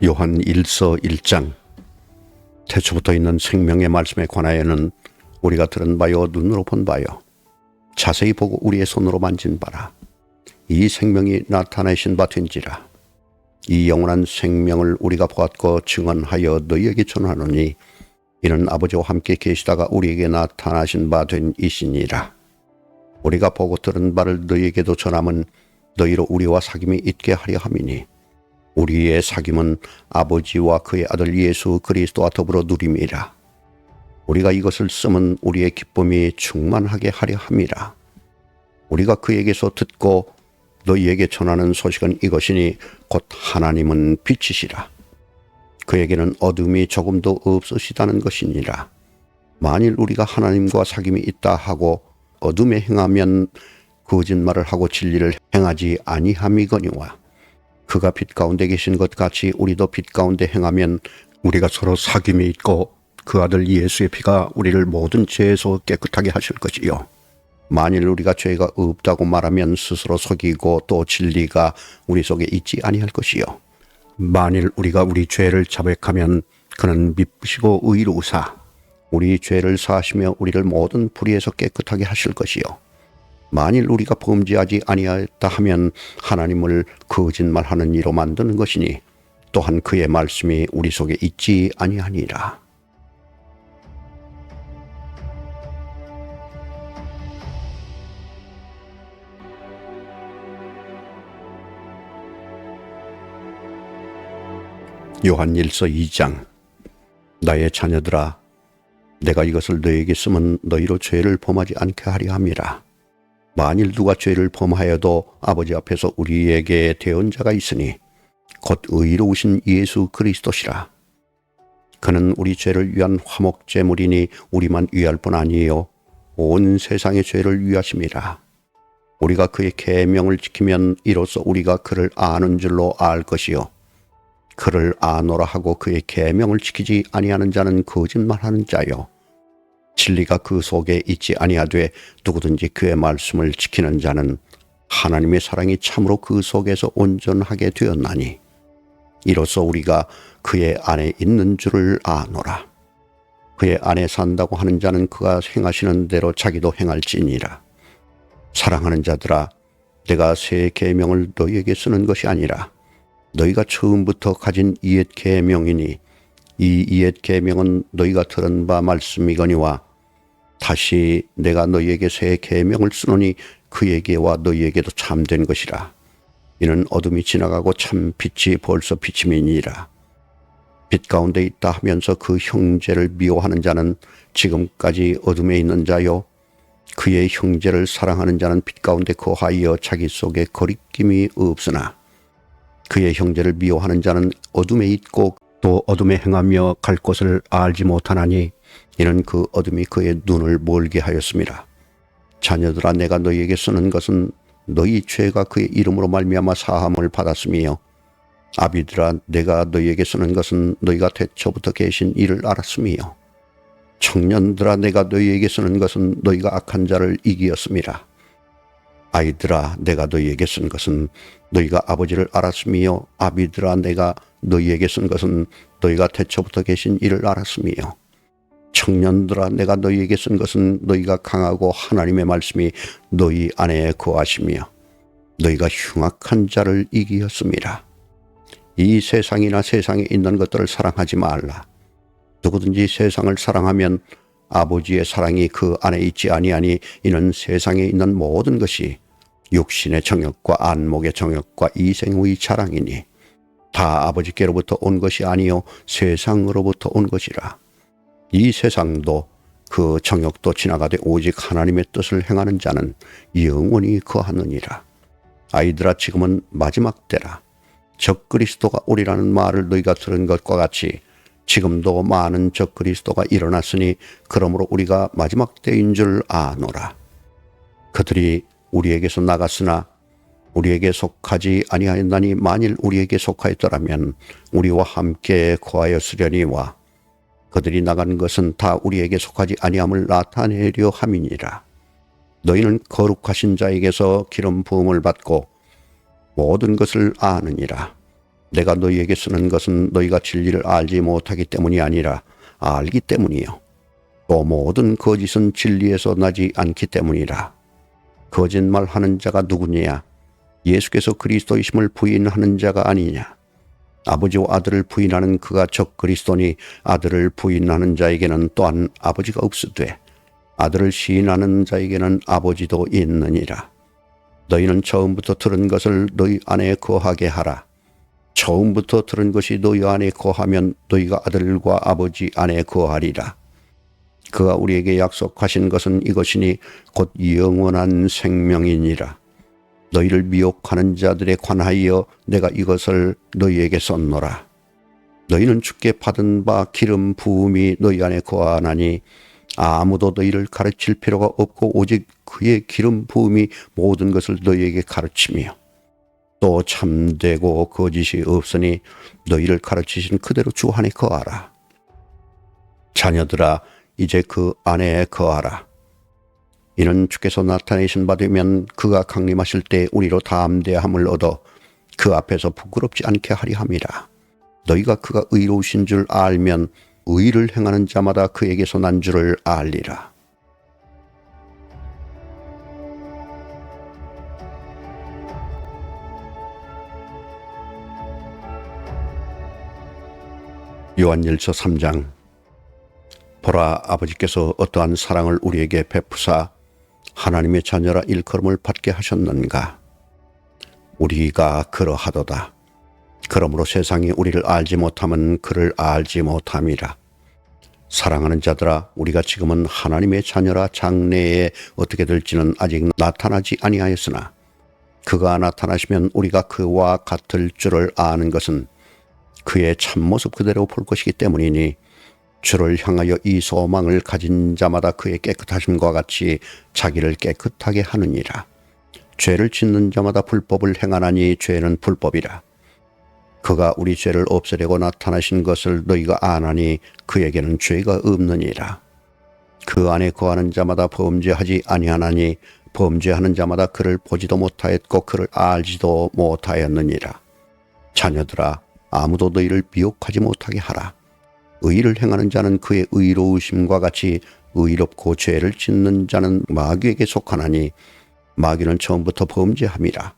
요한 1서 1장. 태초부터 있는 생명의 말씀에 관하여는 우리가 들은 바요 눈으로 본 바요 자세히 보고 우리의 손으로 만진 바라. 이 생명이 나타내신 바 된지라. 이 영원한 생명을 우리가 보았고 증언하여 너희에게 전하노니 이는 아버지와 함께 계시다가 우리에게 나타나신 바 된 이시니라. 우리가 보고 들은 바를 너희에게도 전함은 너희로 우리와 사귐이 있게 하려 함이니 우리의 사귐은 아버지와 그의 아들 예수 그리스도와 더불어 누림이라. 우리가 이것을 쓰면 우리의 기쁨이 충만하게 하려 함이라. 우리가 그에게서 듣고 너희에게 전하는 소식은 이것이니 곧 하나님은 빛이시라. 그에게는 어둠이 조금도 없으시다는 것이니라. 만일 우리가 하나님과 사귐이 있다 하고 어둠에 행하면 거짓말을 하고 진리를 행하지 아니함이거니와 그가 빛 가운데 계신 것 같이 우리도 빛 가운데 행하면 우리가 서로 사귐이 있고 그 아들 예수의 피가 우리를 모든 죄에서 깨끗하게 하실 것이요. 만일 우리가 죄가 없다고 말하면 스스로 속이고 또 진리가 우리 속에 있지 아니할 것이요. 만일 우리가 우리 죄를 자백하면 그는 미쁘시고 의로우사 우리 죄를 사하시며 우리를 모든 불의에서 깨끗하게 하실 것이요. 만일 우리가 범죄하지 아니하였다 하면 하나님을 거짓말하는 이로 만드는 것이니 또한 그의 말씀이 우리 속에 있지 아니하니라. 요한 1서 2장. 나의 자녀들아, 내가 이것을 너에게 쓰면 너희로 죄를 범하지 않게 하려 함이라. 만일 누가 죄를 범하여도 아버지 앞에서 우리에게 대언자가 있으니 곧 의로우신 예수 그리스도시라. 그는 우리 죄를 위한 화목제물이니 우리만 위할 뿐 아니에요 온 세상의 죄를 위하심이라. 우리가 그의 계명을 지키면 이로써 우리가 그를 아는 줄로 알 것이요 그를 아노라 하고 그의 계명을 지키지 아니하는 자는 거짓말하는 자요 진리가 그 속에 있지 아니하되 누구든지 그의 말씀을 지키는 자는 하나님의 사랑이 참으로 그 속에서 온전하게 되었나니 이로써 우리가 그의 안에 있는 줄을 아노라. 그의 안에 산다고 하는 자는 그가 행하시는 대로 자기도 행할지니라. 사랑하는 자들아, 내가 새 계명을 너희에게 쓰는 것이 아니라 너희가 처음부터 가진 이옛 계명이니 이 이옛 계명은 너희가 들은 바 말씀이거니와 다시 내가 너희에게 새 계명을 쓰노니 그에게와 너희에게도 참된 것이라. 이는 어둠이 지나가고 참 빛이 벌써 비침이니라. 빛 가운데 있다 하면서 그 형제를 미워하는 자는 지금까지 어둠에 있는 자요 그의 형제를 사랑하는 자는 빛 가운데 거하여 자기 속에 거리낌이 없으나 그의 형제를 미워하는 자는 어둠에 있고 또 어둠에 행하며 갈 곳을 알지 못하나니 이는 그 어둠이 그의 눈을 멀게 하였습니다. 자녀들아, 내가 너희에게 쓰는 것은 너희 죄가 그의 이름으로 말미암아 사함을 받았으며 아비들아, 내가 너희에게 쓰는 것은 너희가 태초부터 계신 이를 알았으며 청년들아, 내가 너희에게 쓰는 것은 너희가 악한 자를 이기었음이라. 아이들아, 내가 너희에게 쓴 것은 너희가 아버지를 알았으며 아비들아, 내가 너희에게 쓴 것은 너희가 태초부터 계신 이를 알았으며 청년들아, 내가 너희에게 쓴 것은 너희가 강하고 하나님의 말씀이 너희 안에 거하시며 너희가 흉악한 자를 이기었음이라. 이 세상이나 세상에 있는 것들을 사랑하지 말라. 누구든지 세상을 사랑하면 아버지의 사랑이 그 안에 있지 아니하니 이는 세상에 있는 모든 것이 육신의 정욕과 안목의 정욕과 이생의 자랑이니 다 아버지께로부터 온 것이 아니요 세상으로부터 온 것이라. 이 세상도 그 정욕도 지나가되 오직 하나님의 뜻을 행하는 자는 영원히 거하느니라. 아이들아, 지금은 마지막 때라. 적그리스도가 오리라는 말을 너희가 들은 것과 같이 지금도 많은 적그리스도가 일어났으니 그러므로 우리가 마지막 때인 줄 아노라. 그들이 우리에게서 나갔으나 우리에게 속하지 아니하였나니 만일 우리에게 속하였더라면 우리와 함께 거하였으려니와 그들이 나간 것은 다 우리에게 속하지 아니함을 나타내려 함이니라. 너희는 거룩하신 자에게서 기름 부음을 받고 모든 것을 아느니라. 내가 너희에게 쓰는 것은 너희가 진리를 알지 못하기 때문이 아니라 알기 때문이요. 또 모든 거짓은 진리에서 나지 않기 때문이라. 거짓말하는 자가 누구냐? 예수께서 그리스도이심을 부인하는 자가 아니냐? 아버지와 아들을 부인하는 그가 적 그리스도니 아들을 부인하는 자에게는 또한 아버지가 없으되 아들을 시인하는 자에게는 아버지도 있느니라. 너희는 처음부터 들은 것을 너희 안에 거하게 하라. 처음부터 들은 것이 너희 안에 거하면 너희가 아들과 아버지 안에 거하리라. 그가 우리에게 약속하신 것은 이것이니 곧 영원한 생명이니라. 너희를 미혹하는 자들에 관하여 내가 이것을 너희에게 썼노라. 너희는 주께 받은 바 기름 부음이 너희 안에 거하나니 아무도 너희를 가르칠 필요가 없고 오직 그의 기름 부음이 모든 것을 너희에게 가르치며 또 참되고 거짓이 없으니 너희를 가르치신 그대로 주 안에 거하라. 자녀들아, 이제 그 안에 거하라. 이는 주께서 나타내신 바 되면 그가 강림하실 때 우리로 담대함을 얻어 그 앞에서 부끄럽지 않게 하리 함이라. 너희가 그가 의로우신 줄 알면 의를 행하는 자마다 그에게서 난 줄을 알리라. 요한일서 3장. 보라, 아버지께서 어떠한 사랑을 우리에게 베푸사 하나님의 자녀라 일컬음을 받게 하셨는가. 우리가 그러하도다. 그러므로 세상이 우리를 알지 못함은 그를 알지 못함이라. 사랑하는 자들아, 우리가 지금은 하나님의 자녀라 장래에 어떻게 될지는 아직 나타나지 아니하였으나 그가 나타나시면 우리가 그와 같을 줄을 아는 것은 그의 참모습 그대로 볼 것이기 때문이니 주를 향하여 이 소망을 가진 자마다 그의 깨끗하심과 같이 자기를 깨끗하게 하느니라. 죄를 짓는 자마다 불법을 행하나니 죄는 불법이라. 그가 우리 죄를 없애려고 나타나신 것을 너희가 아나니 그에게는 죄가 없느니라. 그 안에 거하는 자마다 범죄하지 아니하나니 범죄하는 자마다 그를 보지도 못하였고 그를 알지도 못하였느니라. 자녀들아, 아무도 너희를 미혹하지 못하게 하라. 의를 행하는 자는 그의 의로우심과 같이 의롭고 죄를 짓는 자는 마귀에게 속하나니 마귀는 처음부터 범죄함이라.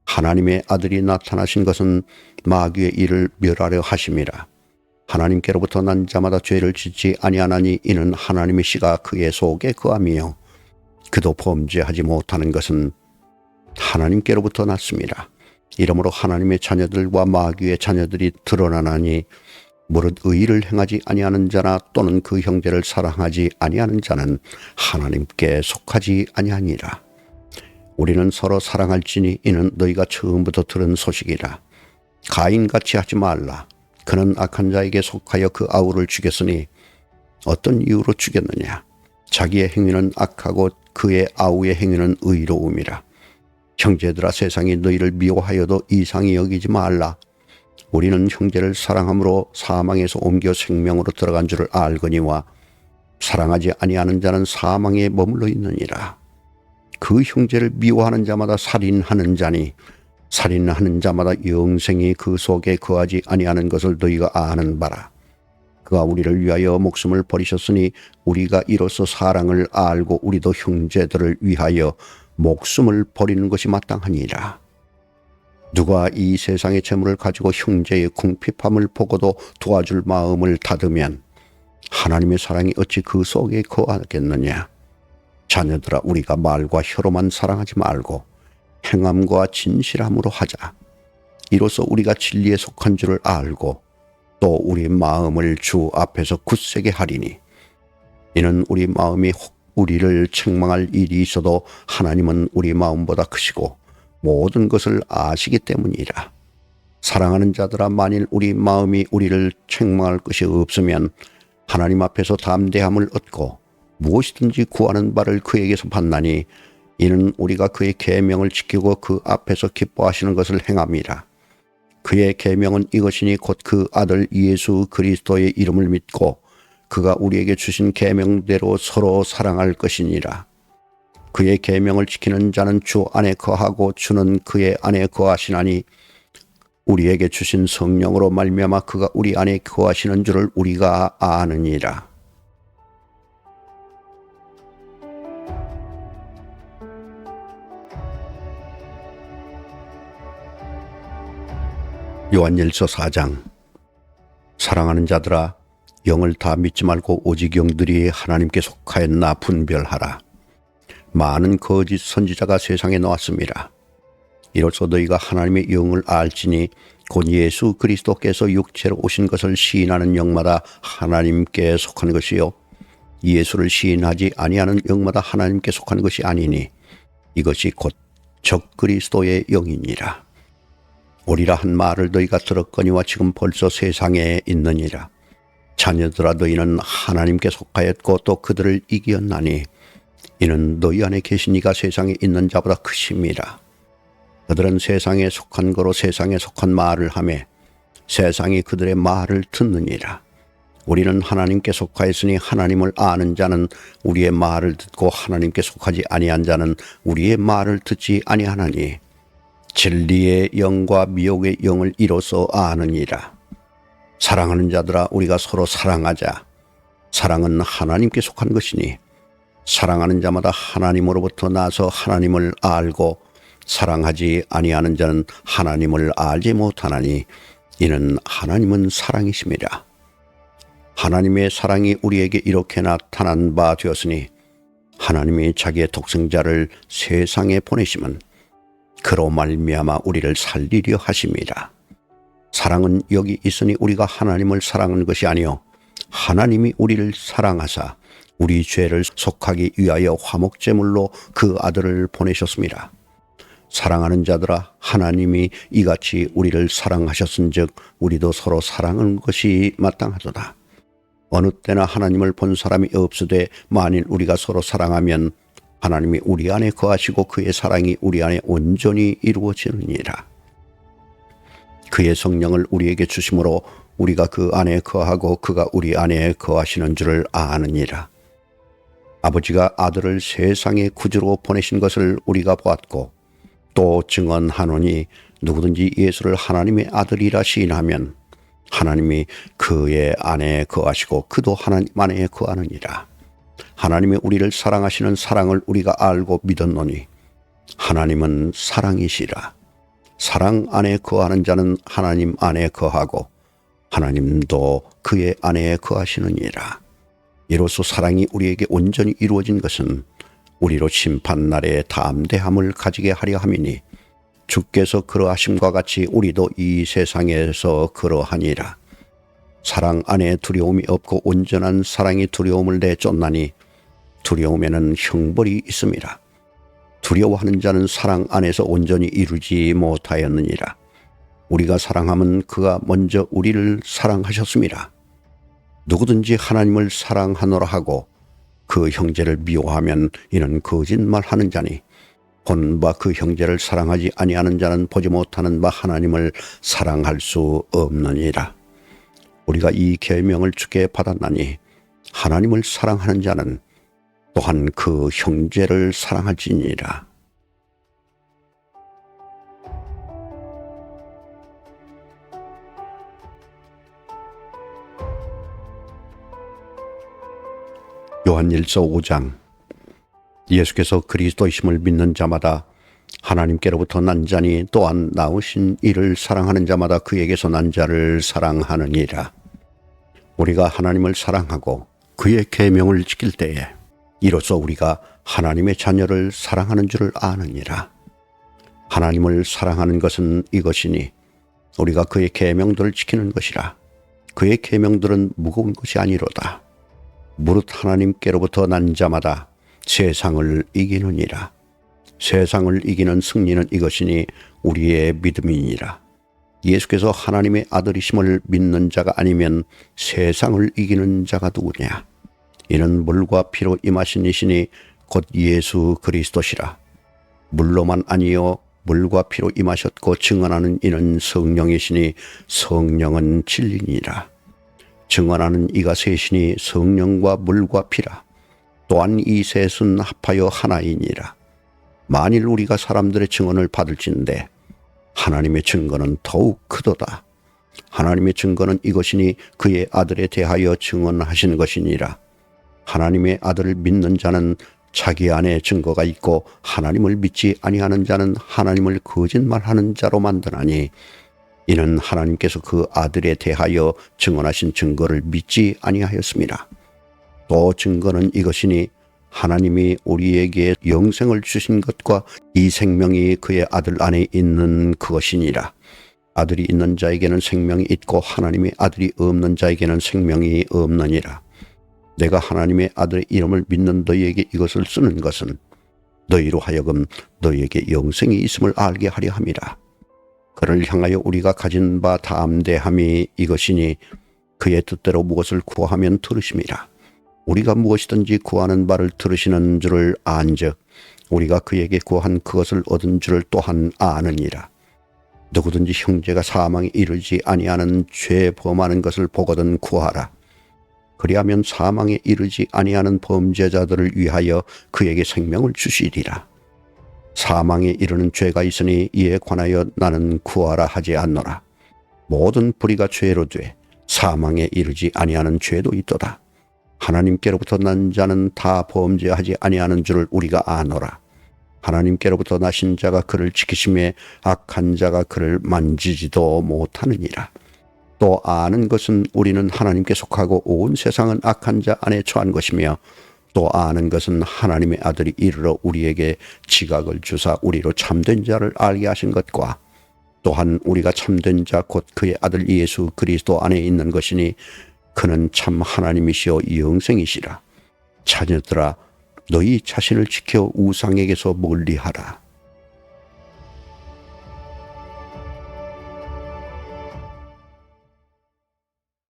하나님의 아들이 나타나신 것은 마귀의 일을 멸하려 하심이라. 하나님께로부터 난 자마다 죄를 짓지 아니하나니 이는 하나님의 씨가 그의 속에 거함이요 그도 범죄하지 못하는 것은 하나님께로부터 났습니다. 이러므로 하나님의 자녀들과 마귀의 자녀들이 드러나나니 무릇 의를 행하지 아니하는 자나 또는 그 형제를 사랑하지 아니하는 자는 하나님께 속하지 아니하니라. 우리는 서로 사랑할지니 이는 너희가 처음부터 들은 소식이라. 가인같이 하지 말라. 그는 악한 자에게 속하여 그 아우를 죽였으니 어떤 이유로 죽였느냐. 자기의 행위는 악하고 그의 아우의 행위는 의로움이라. 형제들아, 세상이 너희를 미워하여도 이상히 여기지 말라. 우리는 형제를 사랑함으로 사망에서 옮겨 생명으로 들어간 줄을 알거니와 사랑하지 아니하는 자는 사망에 머물러 있느니라. 그 형제를 미워하는 자마다 살인하는 자니 살인하는 자마다 영생이 그 속에 거하지 아니하는 것을 너희가 아는 바라. 그가 우리를 위하여 목숨을 버리셨으니 우리가 이로써 사랑을 알고 우리도 형제들을 위하여 목숨을 버리는 것이 마땅하니라. 누가 이 세상의 재물을 가지고 형제의 궁핍함을 보고도 도와줄 마음을 닫으면 하나님의 사랑이 어찌 그 속에 거하겠느냐. 자녀들아, 우리가 말과 혀로만 사랑하지 말고 행함과 진실함으로 하자. 이로써 우리가 진리에 속한 줄을 알고 또 우리 마음을 주 앞에서 굳세게 하리니 이는 우리 마음이 혹 우리를 책망할 일이 있어도 하나님은 우리 마음보다 크시고 모든 것을 아시기 때문이라. 사랑하는 자들아, 만일 우리 마음이 우리를 책망할 것이 없으면 하나님 앞에서 담대함을 얻고 무엇이든지 구하는 바를 그에게서 받나니 이는 우리가 그의 계명을 지키고 그 앞에서 기뻐하시는 것을 행함이라. 그의 계명은 이것이니 곧 그 아들 예수 그리스도의 이름을 믿고 그가 우리에게 주신 계명대로 서로 사랑할 것이니라. 그의 계명을 지키는 자는 주 안에 거하고 주는 그의 안에 거하시나니 우리에게 주신 성령으로 말미암아 그가 우리 안에 거하시는 줄을 우리가 아느니라. 요한일서 4장. 사랑하는 자들아, 영을 다 믿지 말고 오직 영들이 하나님께 속하였나 분별하라. 많은 거짓 선지자가 세상에 나왔습니다. 이로써 너희가 하나님의 영을 알지니 곧 예수 그리스도께서 육체로 오신 것을 시인하는 영마다 하나님께 속한 것이요 예수를 시인하지 아니하는 영마다 하나님께 속한 것이 아니니 이것이 곧 적그리스도의 영이니라. 오리라 한 말을 너희가 들었거니와 지금 벌써 세상에 있느니라. 자녀들아, 너희는 하나님께 속하였고 또 그들을 이기었나니 이는 너희 안에 계신 이가 세상에 있는 자보다 크심이라. 그들은 세상에 속한 거로 세상에 속한 말을 하며 세상이 그들의 말을 듣느니라. 우리는 하나님께 속하였으니 하나님을 아는 자는 우리의 말을 듣고 하나님께 속하지 아니한 자는 우리의 말을 듣지 아니하나니 진리의 영과 미혹의 영을 이로써 아느니라. 사랑하는 자들아, 우리가 서로 사랑하자. 사랑은 하나님께 속한 것이니 사랑하는 자마다 하나님으로부터 나서 하나님을 알고 사랑하지 아니하는 자는 하나님을 알지 못하나니 이는 하나님은 사랑이심이라. 하나님의 사랑이 우리에게 이렇게 나타난 바 되었으니 하나님이 자기의 독생자를 세상에 보내심은 그로 말미암아 우리를 살리려 하심이라. 사랑은 여기 있으니 우리가 하나님을 사랑한 것이 아니요 하나님이 우리를 사랑하사 우리 죄를 속하기 위하여 화목제물로 그 아들을 보내셨습니다. 사랑하는 자들아, 하나님이 이같이 우리를 사랑하셨은즉 우리도 서로 사랑하는 것이 마땅하도다. 어느 때나 하나님을 본 사람이 없으되 만일 우리가 서로 사랑하면 하나님이 우리 안에 거하시고 그의 사랑이 우리 안에 온전히 이루어지느니라. 그의 성령을 우리에게 주심으로 우리가 그 안에 거하고 그가 우리 안에 거하시는 줄을 아느니라. 아버지가 아들을 세상에 구주로 보내신 것을 우리가 보았고 또 증언하노니 누구든지 예수를 하나님의 아들이라 시인하면 하나님이 그의 안에 거하시고 그도 하나님 안에 거하느니라. 하나님이 우리를 사랑하시는 사랑을 우리가 알고 믿었노니 하나님은 사랑이시라. 사랑 안에 거하는 자는 하나님 안에 거하고 하나님도 그의 안에 거하시느니라. 이로써 사랑이 우리에게 온전히 이루어진 것은 우리로 심판날에 담대함을 가지게 하려 함이니 주께서 그러하심과 같이 우리도 이 세상에서 그러하니라. 사랑 안에 두려움이 없고 온전한 사랑이 두려움을 내쫓나니 두려움에는 형벌이 있음이라. 두려워하는 자는 사랑 안에서 온전히 이루지 못하였느니라. 우리가 사랑하면 그가 먼저 우리를 사랑하셨음이라. 누구든지 하나님을 사랑하노라 하고 그 형제를 미워하면 이는 거짓말하는 자니 본 바 그 형제를 사랑하지 아니하는 자는 보지 못하는 바 하나님을 사랑할 수 없느니라. 우리가 이 계명을 주께 받았나니 하나님을 사랑하는 자는 또한 그 형제를 사랑할지니라. 요한일서 5장. 예수께서 그리스도이심을 믿는 자마다 하나님께로부터 난 자니 또한 나으신 이를 사랑하는 자마다 그에게서 난 자를 사랑하느니라. 우리가 하나님을 사랑하고 그의 계명을 지킬 때에 이로써 우리가 하나님의 자녀를 사랑하는 줄을 아느니라. 하나님을 사랑하는 것은 이것이니 우리가 그의 계명들을 지키는 것이라. 그의 계명들은 무거운 것이 아니로다. 무릇 하나님께로부터 난 자마다 세상을 이기느니라. 세상을 이기는 승리는 이것이니 우리의 믿음이니라. 예수께서 하나님의 아들이심을 믿는 자가 아니면 세상을 이기는 자가 누구냐? 이는 물과 피로 임하신 이시니 곧 예수 그리스도시라. 물로만 아니요 물과 피로 임하셨고 증언하는 이는 성령이시니 성령은 진리니라. 증언하는 이가 셋이니 성령과 물과 피라. 또한 이 셋은 합하여 하나이니라. 만일 우리가 사람들의 증언을 받을진대 하나님의 증거는 더욱 크도다. 하나님의 증거는 이것이니 그의 아들에 대하여 증언하신 것이니라. 하나님의 아들을 믿는 자는 자기 안에 증거가 있고 하나님을 믿지 아니하는 자는 하나님을 거짓말하는 자로 만드나니 이는 하나님께서 그 아들에 대하여 증언하신 증거를 믿지 아니하였습니다. 또 증거는 이것이니 하나님이 우리에게 영생을 주신 것과 이 생명이 그의 아들 안에 있는 그것이니라. 아들이 있는 자에게는 생명이 있고 하나님의 아들이 없는 자에게는 생명이 없느니라. 내가 하나님의 아들의 이름을 믿는 너희에게 이것을 쓰는 것은 너희로 하여금 너희에게 영생이 있음을 알게 하려 함이라. 그를 향하여 우리가 가진 바 담대함이 이것이니 그의 뜻대로 무엇을 구하면 들으심이라. 우리가 무엇이든지 구하는 바를 들으시는 줄을 안즉 우리가 그에게 구한 그것을 얻은 줄을 또한 아느니라. 누구든지 형제가 사망에 이르지 아니하는 죄 범하는 것을 보거든 구하라. 그리하면 사망에 이르지 아니하는 범죄자들을 위하여 그에게 생명을 주시리라. 사망에 이르는 죄가 있으니 이에 관하여 나는 구하라 하지 않노라. 모든 불의가 죄로 돼 사망에 이르지 아니하는 죄도 있도다. 하나님께로부터 난 자는 다 범죄하지 아니하는 줄을 우리가 아노라. 하나님께로부터 나신 자가 그를 지키심에 악한 자가 그를 만지지도 못하느니라. 또 아는 것은 우리는 하나님께 속하고 온 세상은 악한 자 안에 처한 것이며 또 아는 것은 하나님의 아들이 이르러 우리에게 지각을 주사 우리로 참된 자를 알게 하신 것과 또한 우리가 참된 자 곧 그의 아들 예수 그리스도 안에 있는 것이니 그는 참 하나님이시여 영생이시라. 자녀들아 너희 자신을 지켜 우상에게서 멀리하라.